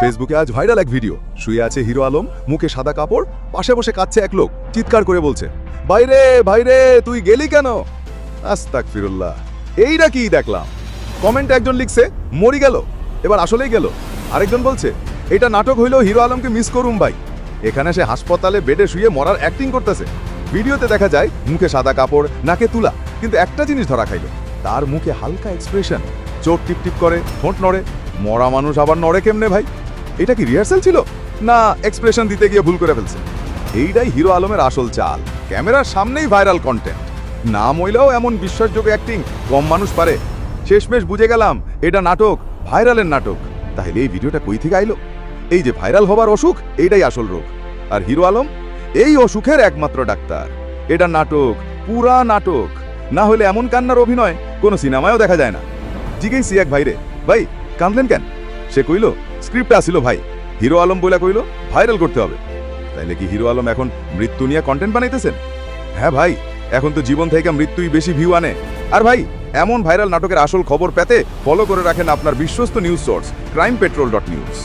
ফেসবুকে আজ ভাইরাল এক ভিডিও। শুয়ে আছে হিরো আলম, মুখে সাদা কাপড়, পাশে বসে কাঁদছে এক লোক, চিৎকার করে বলছে, ভাইরে ভাইরে তুই গেলি কেন? আস্তাগফিরুল্লাহ, এইটা কি দেখলাম? কমেন্টে একজন লিখছে মরি গেল, এবার আসলেই গেল। আরেকজন বলছে এটা নাটক হইলেও হিরো আলমকে মিস করুম ভাই। এখানে সে হাসপাতালে বেডে শুয়ে মরার অ্যাক্টিং করতেছে। ভিডিওতে দেখা যায় মুখে সাদা কাপড়, নাকে তুলা, কিন্তু একটা জিনিস ধরা খাইল, তার মুখে হালকা এক্সপ্রেশন, চোখ টিপ টিপ করে, ঠোঁট নড়ে। মরা মানুষ আবার নড়ে কেমনে ভাই? এটা কি রিহার্সাল ছিল, না এক্সপ্রেশন দিতে গিয়ে ভুল করে ফেলছে? এইটাই হিরো আলমের আসল চাল, ক্যামেরার সামনেই ভাইরাল কন্টেন্ট। নাম হইলেও এমন বিশ্বাসযোগ্য অ্যাক্টিং কম মানুষ পারে। শেষমেশ বুঝে গেলাম এটা নাটক, ভাইরালের নাটক। তাহলে এই ভিডিওটা কই থেকে আইলো? এই যে ভাইরাল হবার অসুখ, এইটাই আসল রোগ। আর হিরো আলম এই অসুখের একমাত্র ডাক্তার। এটা নাটক, পুরা নাটক। না হলে এমন কান্নার অভিনয় কোনো সিনেমায়ও দেখা যায় না। জিজ্ঞেসি এক ভাইরে, ভাই কাঁদলেন কেন? সে কইল স্ক্রিপ্ট আসিল ভাই, হিরো আলম বলে কইল ভাইরাল করতে হবে। তাইলে কি হিরো আলম এখন মৃত্যু নিয়ে কন্টেন্ট বানাইতেছেন? হ্যাঁ ভাই, এখন তো জীবন থেকে মৃত্যুই বেশি ভিউ আনে। আর ভাই, এমন ভাইরাল নাটকের আসল খবর পেতে ফলো করে রাখেন আপনার বিশ্বস্ত নিউজ সোর্স ক্রাইমপেট্রোল.নিউজ।